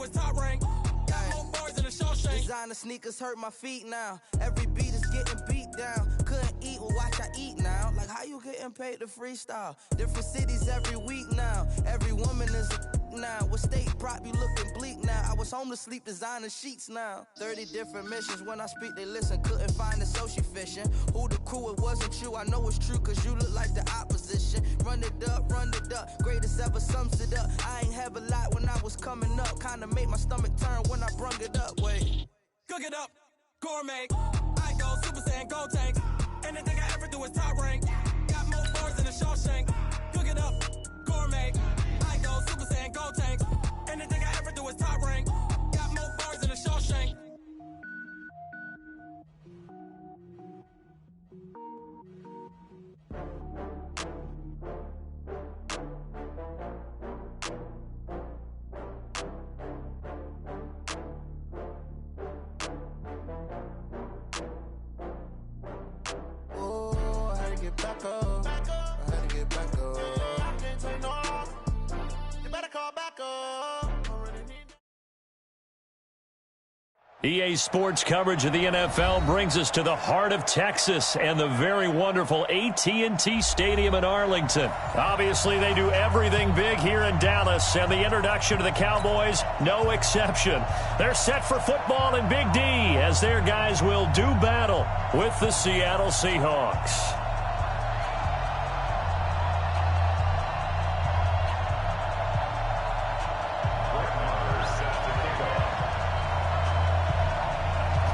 is top rank. Got more bars than a Shawshank. Designer sneakers hurt my feet now. Every beat is getting beat down. Couldn't eat, well watch I eat now. Like how you getting paid to freestyle? Different cities every week now. Every woman is a now. What state prop you looking bleak now? I was home to sleep designer sheets now. 30 different missions. When I speak they listen. Couldn't find it so she fishing. Who the crew? It wasn't you. I know it's true cause you look like the opposition. Run it up, greatest ever sums it up. I ain't have a lot when I was coming up. Kinda made my stomach turn when I brung it up. Wait, cook it up, gourmet. I go Super Saiyan, gold tanks. Anything I ever do is top rank. Got more bars than a Shawshank. Cook it up, gourmet. I go Super Saiyan, gold tanks. Anything I ever do is top rank. Got more bars than a Shawshank. Back up. I had to get back up. I can't take no loss. You better call back up. EA Sports coverage of the NFL brings us to the heart of Texas and the very wonderful AT&T Stadium in Arlington. Obviously, they do everything big here in Dallas, and the introduction to the Cowboys, no exception. They're set for football in Big D as their guys will do battle with the Seattle Seahawks.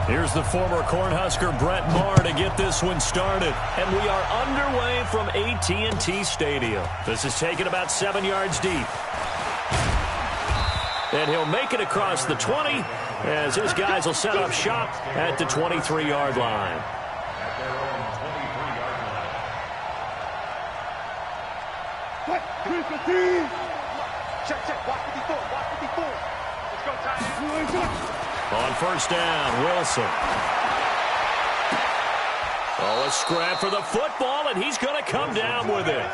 Here's the former Cornhusker Brett Maher to get this one started. And we are underway from AT&T Stadium. This is taken about 7 yards deep. And he'll make it across the 20 as his guys will set up shop at the 23-yard line. Check. Watch 54. Let's go, Ty. On first down, Wilson. Oh, a scrap for the football, and he's going to come down with it.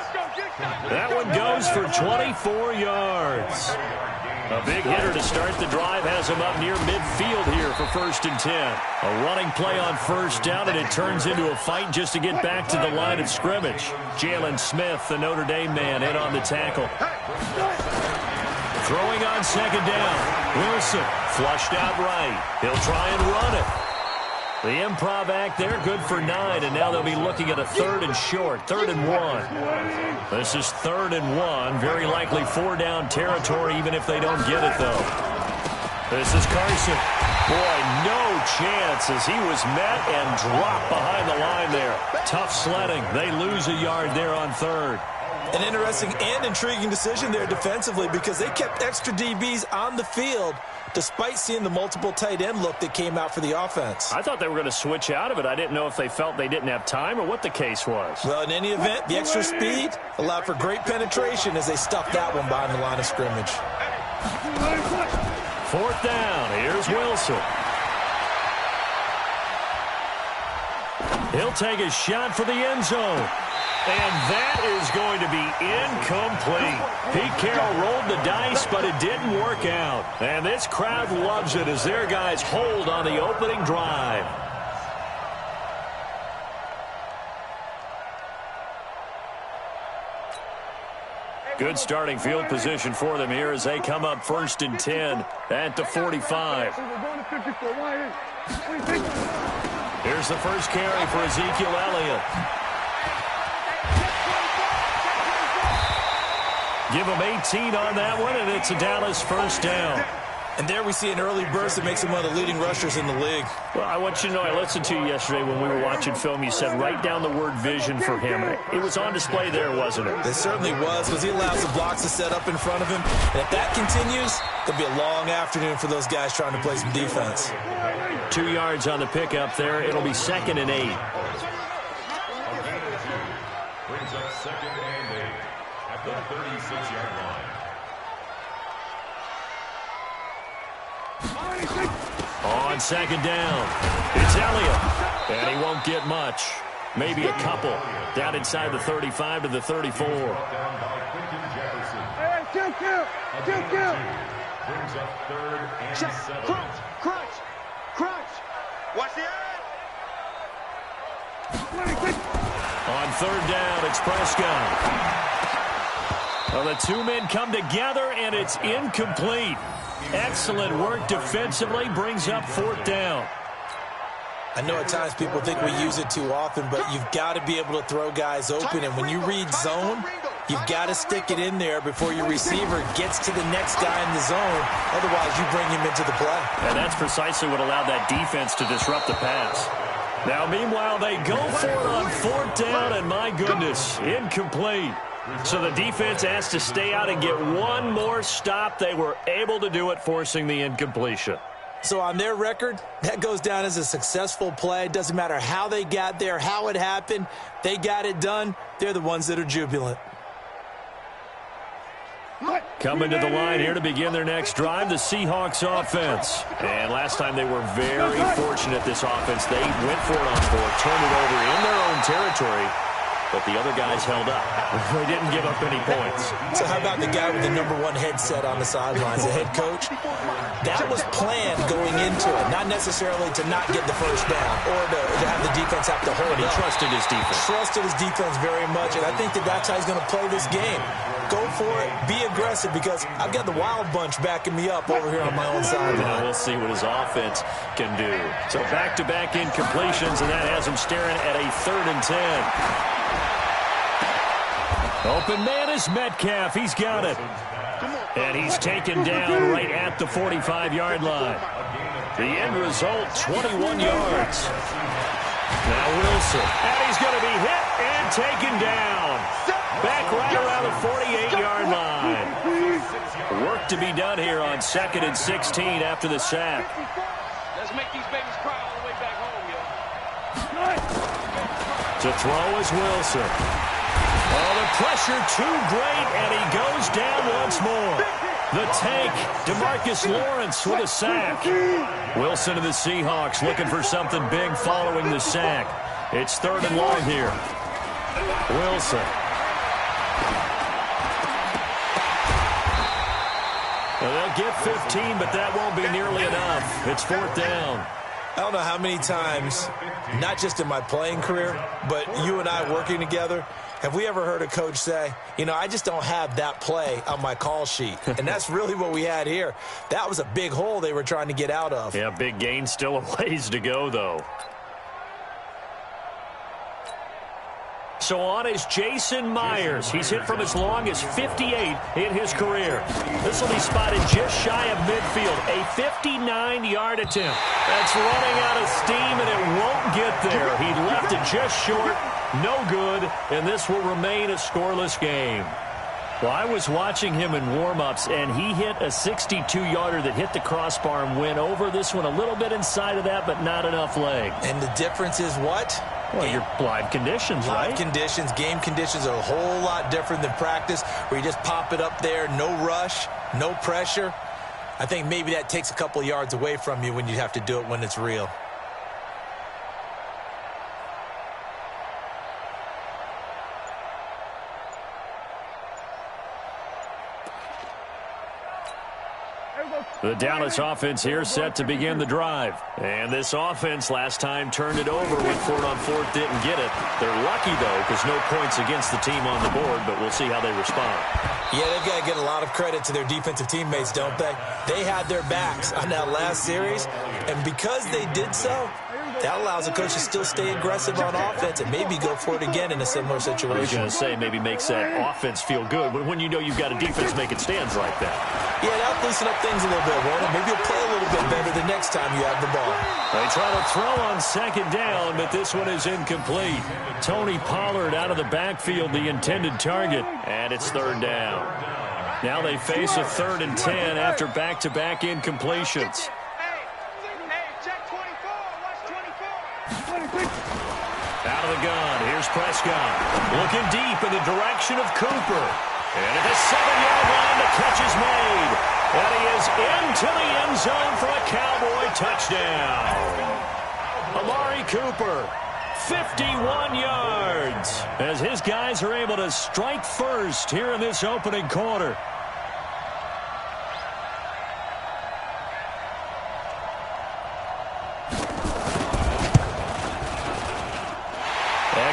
That one goes for 24 yards. A big hitter to start the drive has him up near midfield here for 1st and 10. A running play on first down, and it turns into a fight just to get back to the line of scrimmage. Jalen Smith, the Notre Dame man, in on the tackle. Throwing on second down. Wilson flushed out right. He'll try and run it. The improv act there, good for 9, and now they'll be looking at a 3rd and short, 3rd and 1. This is 3rd and 1, very likely 4-down territory even if they don't get it, though. This is Carson. Boy, no chance as he was met and dropped behind the line there. Tough sledding. They lose a yard there on 3rd. An interesting and intriguing decision there defensively because they kept extra DBs on the field despite seeing the multiple tight end look that came out for the offense. I thought they were going to switch out of it. I didn't know if they felt they didn't have time or what the case was. Well, in any event, the extra speed allowed for great penetration as they stuffed that one behind the line of scrimmage. 4th down. Here's Wilson. He'll take a shot for the end zone. And that is going to be incomplete. Pete Carroll rolled the dice, but it didn't work out. And this crowd loves it as their guys hold on the opening drive. Good starting field position for them here as they come up 1st and 10 at the 45. Here's the first carry for Ezekiel Elliott. Give him 18 on that one, and it's a Dallas 1st down. And there we see an early burst that makes him one of the leading rushers in the league. Well, I want you to know, I listened to you yesterday when we were watching film. You said write down the word vision for him. It was on display there, wasn't it? It certainly was, because he allows the blocks to set up in front of him. And if that continues, it'll be a long afternoon for those guys trying to play some defense. 2 yards on the pickup there. It'll be 2nd and 8. Brings up 2nd and 8 at the 36-yard line. On 2nd down, it's Elliott, and he won't get much. Maybe a couple. Down inside the 35 to the 34. Brings up 3rd and Check. 7. Crunch. Watch the end. On 3rd down, it's Prescott. Well, the two men come together, and it's incomplete. Excellent work defensively, brings up 4th down. I know at times people think we use it too often, but you've got to be able to throw guys open. And when you read zone, you've got to stick it in there before your receiver gets to the next guy in the zone. Otherwise, you bring him into the play. And that's precisely what allowed that defense to disrupt the pass. Now, meanwhile, they go for it on 4th down, and my goodness, incomplete. So the defense has to stay out and get one more stop. They were able to do it, forcing the incompletion. So on their record, that goes down as a successful play. It doesn't matter how they got there, how it happened. They got it done. They're the ones that are jubilant. Coming to the line here to begin their next drive, the Seahawks offense. And last time they were very fortunate, this offense. They went for it on 4th, turned it over in their own territory, but the other guys held up. They didn't give up any points. So how about the guy with the #1 headset on the sidelines, the head coach? That was planned going into it, not necessarily to not get the first down or to have the defense have to hold it. He trusted his defense. Trusted his defense very much, and I think that's how he's going to play this game. Go for it, be aggressive, because I've got the wild bunch backing me up over here on my own sideline. We'll see what his offense can do. So back-to-back incompletions, and that has him staring at a 3rd and 10. Open man is Metcalf. He's got it. And he's taken down right at the 45-yard line. The end result, 21 yards. Now Wilson. And he's going to be hit and taken down. Back right around the 48-yard line. Work to be done here on 2nd and 16 after the sack. Let's make these babies cry all the way back home, yo. To throw is Wilson. Oh, the pressure too great, and he goes down once more. The tank, DeMarcus Lawrence with a sack. Wilson and the Seahawks looking for something big following the sack. It's 3rd and long here. Wilson. Well, they'll get 15, but that won't be nearly enough. It's 4th down. I don't know how many times, not just in my playing career, but you and I working together, have we ever heard a coach say, you know, I just don't have that play on my call sheet. And that's really what we had here. That was a big hole they were trying to get out of. Yeah, big gain, still a ways to go, though. So on is Jason Myers. He's hit from as long as 58 in his career. This will be spotted just shy of midfield. A 59-yard attempt. That's running out of steam, and it won't get there. He left it just short. No good, and this will remain a scoreless game. Well, I was watching him in warm-ups, and he hit a 62-yarder that hit the crossbar and went over. This one a little bit inside of that, but not enough leg. And the difference is what? Well, your live conditions, right? Live conditions, game conditions are a whole lot different than practice, where you just pop it up there, no rush, no pressure. I think maybe that takes a couple yards away from you when you have to do it when it's real. The Dallas offense here set to begin the drive. And this offense last time turned it over, went for it on 4th, didn't get it. They're lucky, though, because no points against the team on the board, but we'll see how they respond. Yeah, they've got to get a lot of credit to their defensive teammates, don't they? They had their backs on that last series, and because they did so, that allows the coach to still stay aggressive on offense and maybe go for it again in a similar situation. I was going to say maybe makes that offense feel good, but when you know you've got a defense making stands like that. Yeah, that'll loosen up things a little bit, won't it? Maybe you'll play a little bit better the next time you have the ball. They try to throw on 2nd down, but this one is incomplete. Tony Pollard out of the backfield, the intended target, and it's 3rd down. Now they face a 3rd and 10 after back-to-back incompletions. Out of the gun, here's Prescott. Looking deep in the direction of Cooper. And at the 7-yard line, the catch is made. And he is into the end zone for a Cowboy touchdown. Amari Cooper, 51 yards, as his guys are able to strike first here in this opening quarter.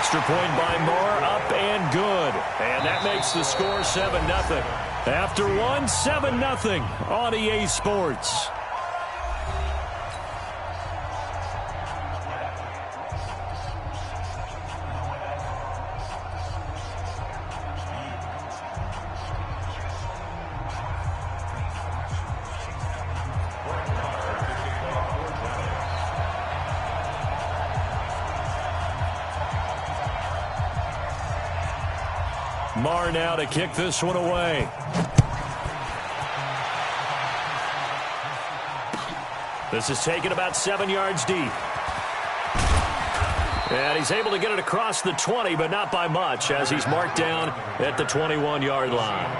Extra point by Marr, up and good. And that makes the score 7-0. After one, 7-0 on EA Sports. Marr now to kick this one away. This is taken about 7 yards deep. And he's able to get it across the 20, but not by much, as he's marked down at the 21-yard line.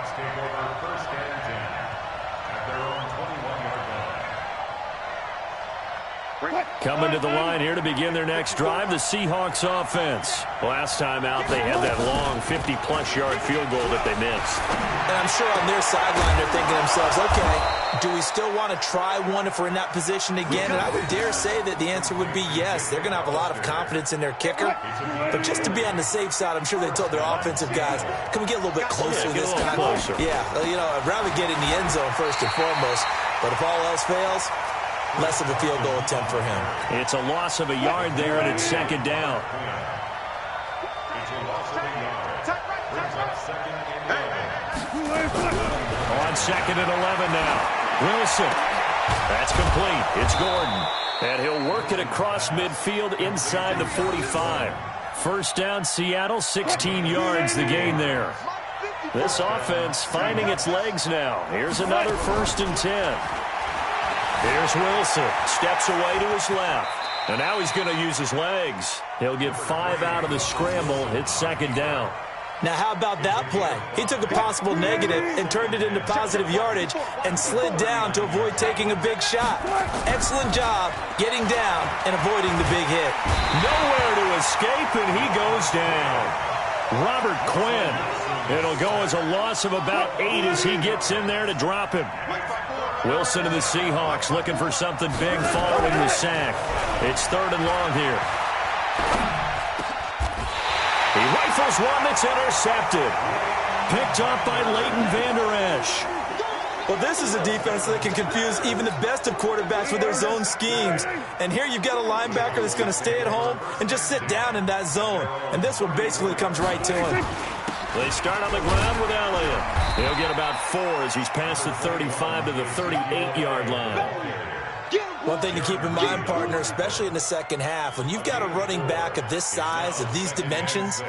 Coming to the line here to begin their next drive, the Seahawks offense. Last time out, they had that long 50-plus yard field goal that they missed. And I'm sure on their sideline they're thinking to themselves, okay, do we still want to try one if we're in that position again? And I would dare say that the answer would be yes. They're going to have a lot of confidence in their kicker. But just to be on the safe side, I'm sure they told their offensive guys, can we get a little bit closer this time? Closer. Yeah, you know, I'd rather get in the end zone first and foremost. But if all else fails, less of a field goal attempt for him. It's a loss of a yard there, and it's second down. On second and 11 now. Wilson. That's complete. It's Gordon. And he'll work it across midfield inside the 45. First down, Seattle, 16 yards the gain there. This offense finding its legs now. Here's another 1st and 10. Here's Wilson. Steps away to his left. And now he's going to use his legs. He'll get 5 out of the scramble. It's second down. Now, how about that play? He took a possible negative and turned it into positive yardage and slid down to avoid taking a big shot. Excellent job getting down and avoiding the big hit. Nowhere to escape, and he goes down. Robert Quinn. It'll go as a loss of about 8 as he gets in there to drop him. Wilson and the Seahawks looking for something big following the sack. It's 3rd and long here. He rifles one that's intercepted. Picked up by Leighton Vander Esch. Well, this is a defense that can confuse even the best of quarterbacks with their zone schemes. And here you've got a linebacker that's going to stay at home and just sit down in that zone. And this one basically comes right to him. They start on the ground with Elliott. He'll get about 4 as he's past the 35 to the 38-yard line. One thing to keep in mind, partner, especially in the second half, when you've got a running back of this size, of these dimensions,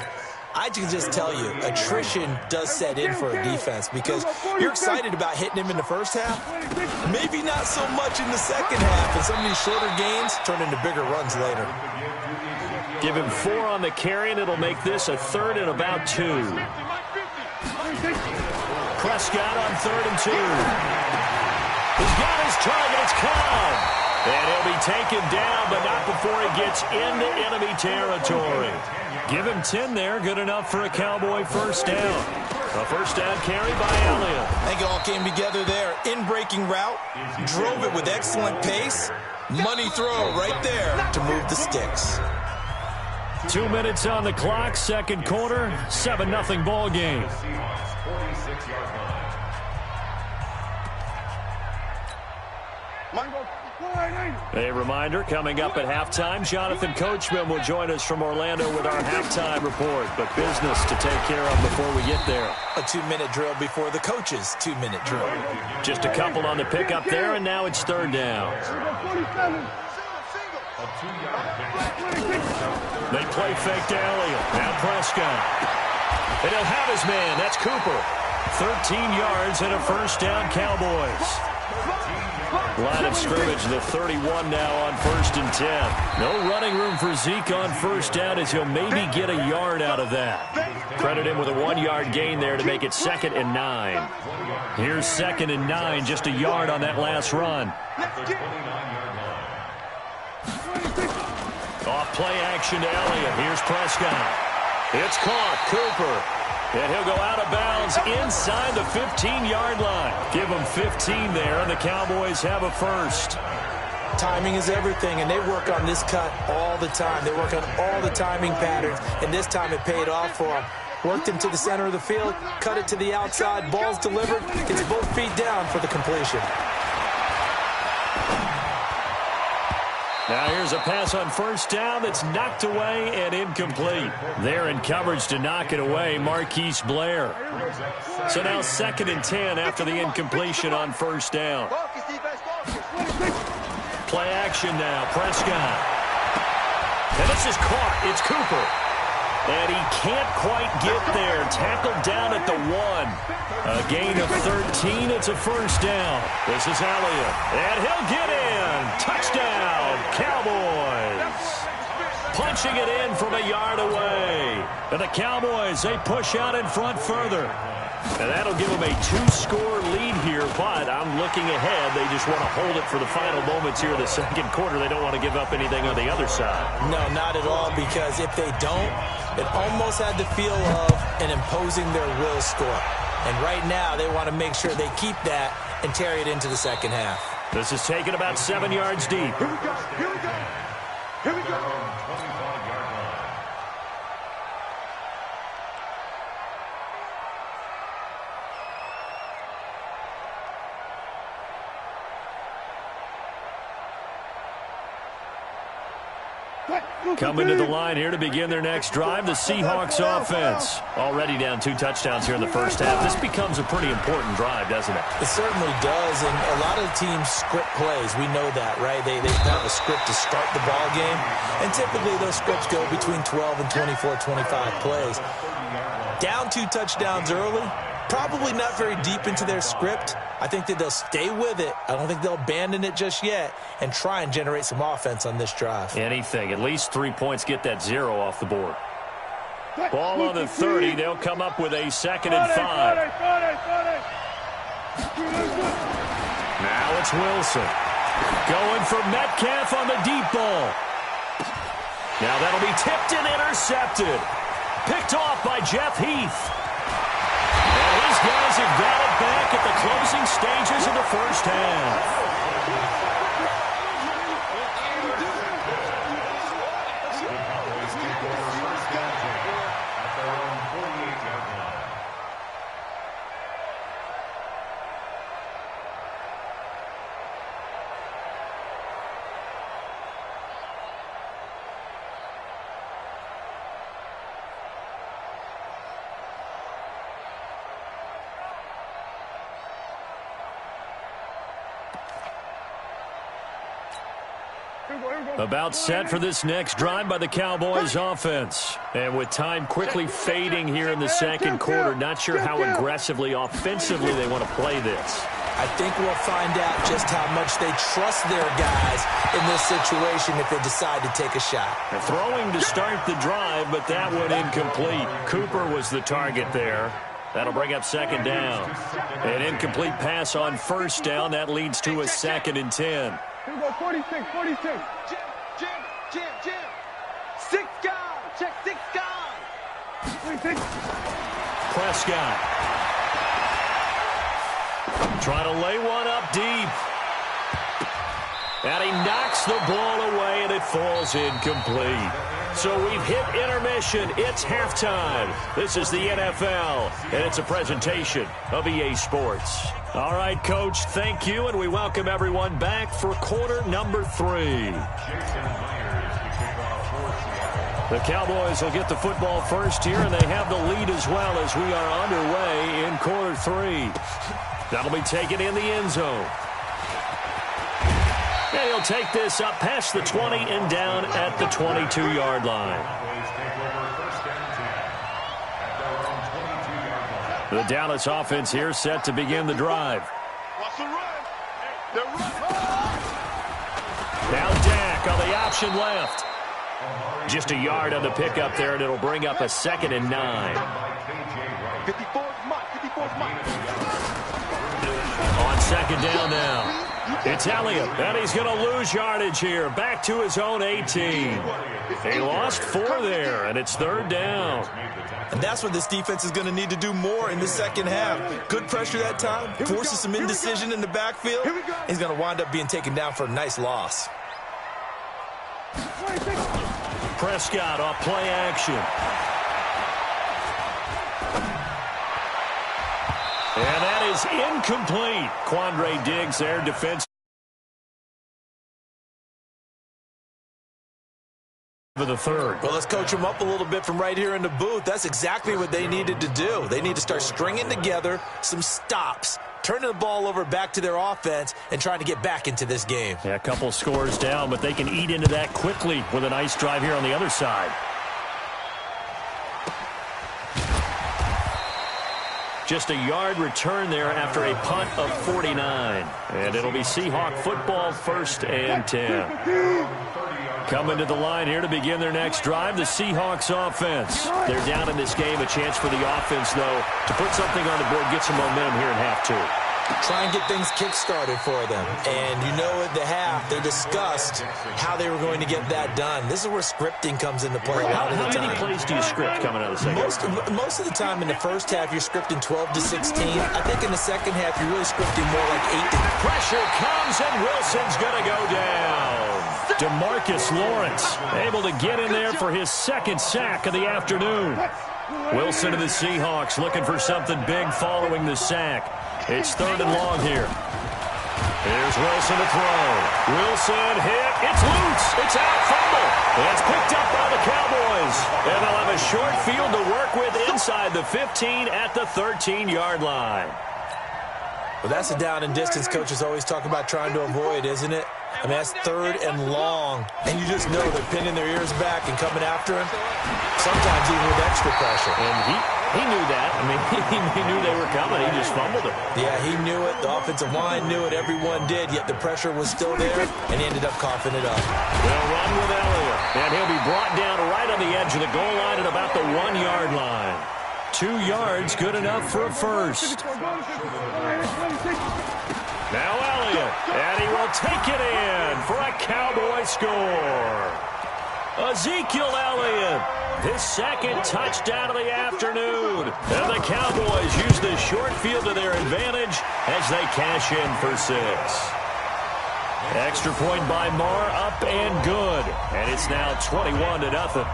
I can just tell you, attrition does set in for a defense because you're excited about hitting him in the first half, maybe not so much in the second half, and some of these shorter gains turn into bigger runs later. Give him 4 on the carry, and it'll make this a 3rd and about 2. Prescott on 3rd and 2. He's got his target. It's Cobb. And he'll be taken down, but not before he gets into enemy territory. Give him 10 there. Good enough for a Cowboy first down. A first down carry by Elliott. I think it all came together there. In-breaking route. Drove it with excellent pace. Money throw right there to move the sticks. 2 minutes on the clock. Second quarter. 7-0 ball game. A reminder, coming up at halftime, Jonathan Coachman will join us from Orlando with our halftime report. But business to take care of before we get there. A 2-minute drill before the coach's 2-minute drill. Just a couple on the pickup there, and now it's 3rd down. They play fake to Elliott. Now Prescott. And he'll have his man. That's Cooper. 13 yards and a first down, Cowboys. Line of scrimmage, the 31 now on 1st and 10. No running room for Zeke on first down as he'll maybe get a yard out of that. Credit him with a 1-yard gain there to make it 2nd and 9. Here's 2nd and 9, just a yard on that last run. Off play action to Elliott. Here's Prescott. It's caught. Cooper. And he'll go out of bounds inside the 15-yard line. Give him 15 there, and the Cowboys have a first. Timing is everything, and they work on this cut all the time. They work on all the timing patterns, and this time it paid off for them. Worked him to the center of the field, cut it to the outside, ball's delivered, gets both feet down for the completion. Now here's a pass on first down that's knocked away and incomplete. They're in coverage to knock it away, Marquise Blair. So now 2nd and 10 after the incompletion on first down. Play action now, Prescott. And this is caught. It's Cooper. And he can't quite get there. Tackled down at the 1. A gain of 13. It's a first down. This is Elliott. And he'll get in. Touchdown, Cowboys. Punching it in from a yard away. And the Cowboys, they push out in front further. And that'll give them a 2-score lead here, but I'm looking ahead. They just want to hold it for the final moments here in the second quarter. They don't want to give up anything on the other side. No, not at all, because if they don't, it almost had the feel of an imposing their will score. And right now, they want to make sure they keep that and carry it into the second half. This is taken about 7 yards deep. Here we go. Here we go. Here we go. 25-yard line. Coming to the line here to begin their next drive, the Seahawks offense. Already down 2 touchdowns here in the first half. This becomes a pretty important drive, doesn't it? It certainly does, and a lot of the teams script plays. We know that, right? They have a script to start the ball game, and typically those scripts go between 12 and 24, 25 plays. Down 2 touchdowns early, probably not very deep into their script. I think that they'll stay with it. I don't think they'll abandon it just yet and try and generate some offense on this drive. Anything. At least 3 points, get that 0 off the board. Ball on the 30. They'll come up with a 2nd and 5. Now it's Wilson. Going for Metcalf on the deep ball. Now that'll be tipped and intercepted. Picked off by Jeff Heath. And his guys have got it back at the closing stages of the first half. About set for this next drive by the Cowboys offense. And with time quickly fading here in the second quarter, not sure how aggressively, offensively they want to play this. I think we'll find out just how much they trust their guys in this situation if they decide to take a shot. They're throwing to start the drive, but that one incomplete. Cooper was the target there. That'll bring up 2nd down. An incomplete pass on first down. That leads to a 2nd and 10. Here we go, 46. Jim. 6 guys. Check 6 guys. 26. Prescott. Trying to lay one up deep. And he knocks the ball away, and it falls incomplete. So we've hit intermission. It's halftime. This is the NFL, and it's a presentation of EA Sports. All right, Coach, thank you, and we welcome everyone back for quarter number 3. The Cowboys will get the football first here, and they have the lead as well as we are underway in quarter 3. That'll be taken in the end zone. And he'll take this up past the 20 and down at the 22-yard line. The Dallas offense here set to begin the drive. Now Dak on the option left. Just a yard on the pickup there, and it'll bring up a 2nd and 9. 54's Mike. On 2nd down now. It's Elliott, and he's going to lose yardage here. Back to his own 18. He lost 4 there, and it's 3rd down. And that's what this defense is going to need to do more in the second half. Good pressure that time, forces some indecision in the backfield. He's going to wind up being taken down for a nice loss. Prescott off play action. And that is incomplete. Quandre Diggs there, defense. For the 3rd. Well, let's coach them up a little bit from right here in the booth. That's exactly what they needed to do. They need to start stringing together some stops, turning the ball over back to their offense, and trying to get back into this game. Yeah, a couple scores down, but they can eat into that quickly with a nice drive here on the other side. Just a yard return there after a punt of 49. And it'll be Seahawk football, 1st and 10. Coming to the line here to begin their next drive, the Seahawks offense. They're down in this game. A chance for the offense, though, to put something on the board, get some momentum here in half 2. Try and get things kick-started for them. And you know at the half, they discussed how they were going to get that done. This is where scripting comes into play a lot of the time. How many plays do you script coming out of the second half? Most of the time in the first half, you're scripting 12 to 16. I think in the second half, you're really scripting more like 8 to... Pressure comes, and Wilson's going to go down. DeMarcus Lawrence able to get in there for his 2nd sack of the afternoon. Wilson to the Seahawks looking for something big following the sack. It's 3rd and long here. Here's Wilson to throw. Wilson hit. It's loose. It's out. Fumble. It's picked up by the Cowboys. And they'll have a short field to work with inside the 15 at the 13-yard line. Well, that's a down and distance coaches always talk about trying to avoid, isn't it? I mean, that's 3rd and long. And you just know they're pinning their ears back and coming after him. Sometimes even with extra pressure. And he knew that. I mean, he knew they were coming. He just fumbled it. Yeah, he knew it. The offensive line knew it. Everyone did. Yet the pressure was still there, and he ended up coughing it up. They'll run with Elliott. And he'll be brought down right on the edge of the goal line at about the 1-yard line. 2 yards, good enough for a first. Now Elliott, and he will take it in for a Cowboy score. Ezekiel Elliott, his 2nd touchdown of the afternoon. And the Cowboys use the short field to their advantage as they cash in for 6. Extra point by Marr, up and good. And it's now 21-0.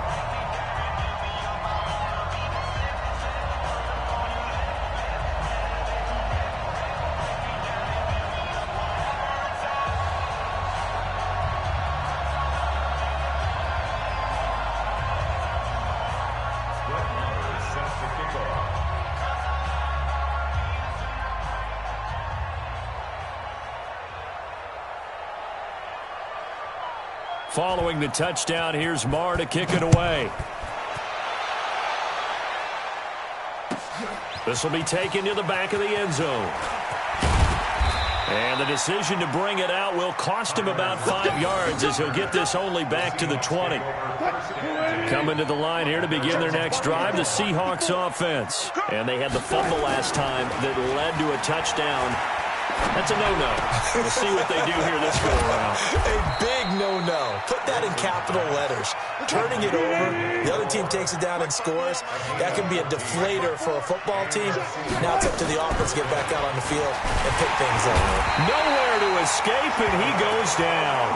Following the touchdown, here's Marr to kick it away. This will be taken to the back of the end zone. And the decision to bring it out will cost him about 5 yards as he'll get this only back to the 20. Coming to the line here to begin their next drive, the Seahawks offense. And they had the fumble last time that led to a touchdown. That's a no-no. We'll see what they do here this go-around. A big no-no. Put that in capital letters. Turning it over, the other team takes it down and scores. That can be a deflator for a football team. Now it's up to the offense to get back out on the field and pick things up. Nowhere to escape, and he goes down.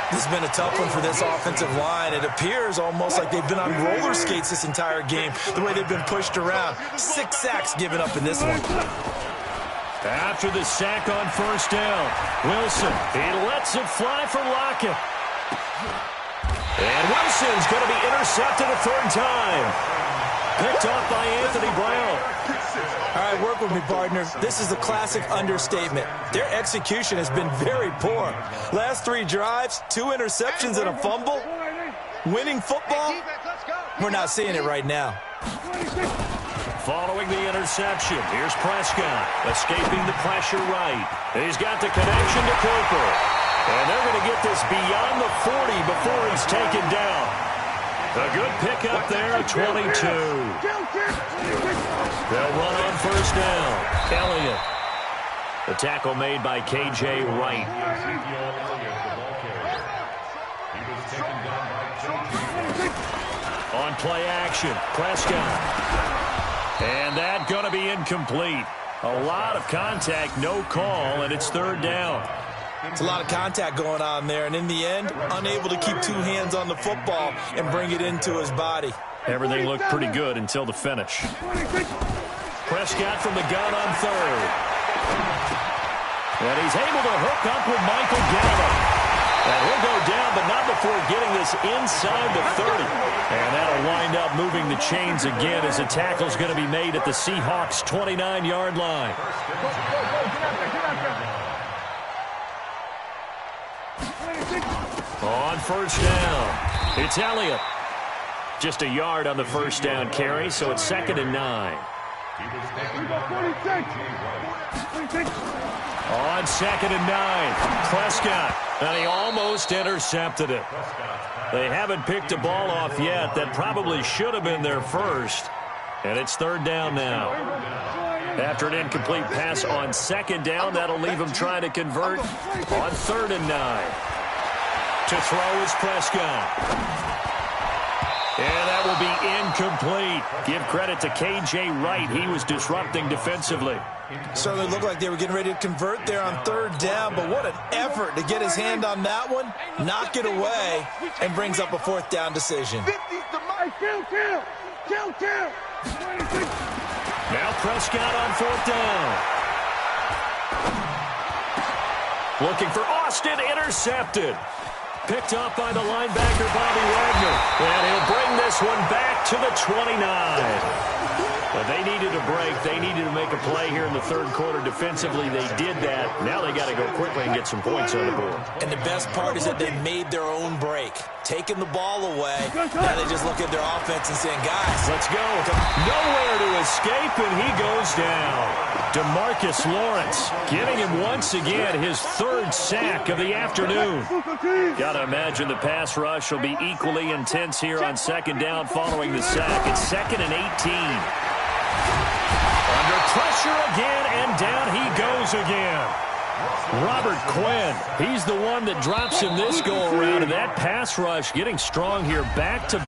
This has been a tough one for this offensive line. It appears almost like they've been on roller skates this entire game, the way they've been pushed around. 6 sacks given up in this one. After the sack on first down, Wilson, he lets it fly for Lockett. And Wilson's going to be intercepted a 3rd time. Picked off by Anthony Brown. All right, work with me, partner. This is a classic understatement. Their execution has been very poor. Last 3 drives, 2 interceptions and a fumble. Winning football? We're not seeing it right now. Following the interception, here's Prescott, escaping the pressure right. He's got the connection to Cooper. And they're going to get this beyond the 40 before he's taken down. A good pickup there at 22. They'll run on first down. Elliott. The tackle made by K.J. Wright. On play action, Prescott. And that going to be incomplete. A lot of contact, no call, and it's third down. It's a lot of contact going on there, and in the end, unable to keep two hands on the football and bring it into his body. Everything looked pretty good until the finish. Prescott from the gun on third. And he's able to hook up with Michael Gallup. And he'll go down, but not before getting this inside the 30. And that'll wind up moving the chains again as the tackle's going to be made at the Seahawks' 29-yard line. On first down, it's Elliott. Just a yard on the first down carry, so it's 2nd and 9. On 2nd and 9, Prescott, and he almost intercepted it. They haven't picked a ball off yet. That probably should have been their first, and it's third down now. After an incomplete pass on 2nd down, that'll leave him trying to convert on 3rd and 9. To throw is Prescott. And that will be incomplete. Give credit to K.J. Wright. He was disrupting defensively. Certainly looked like they were getting ready to convert there on 3rd down, but what an effort to get his hand on that one, knock it away, and brings up a 4th down decision. Now Prescott on 4th down. Looking for Austin, intercepted. Picked up by the linebacker, Bobby Wagner. And he'll bring this one back to the 29. But they needed a break. They needed to make a play here in the 3rd quarter defensively. They did that. Now they got to go quickly and get some points on the board. And the best part is that they made their own break. Taking the ball away. Now they just look at their offense and saying, guys, let's go. Nowhere to escape, and he goes down. DeMarcus Lawrence giving him once again his 3rd sack of the afternoon. Got to imagine the pass rush will be equally intense here on 2nd down following the sack. It's 2nd and 18. Under pressure again, and down he goes again. Robert Quinn, he's the one that drops him this go-around, and that pass rush getting strong here back to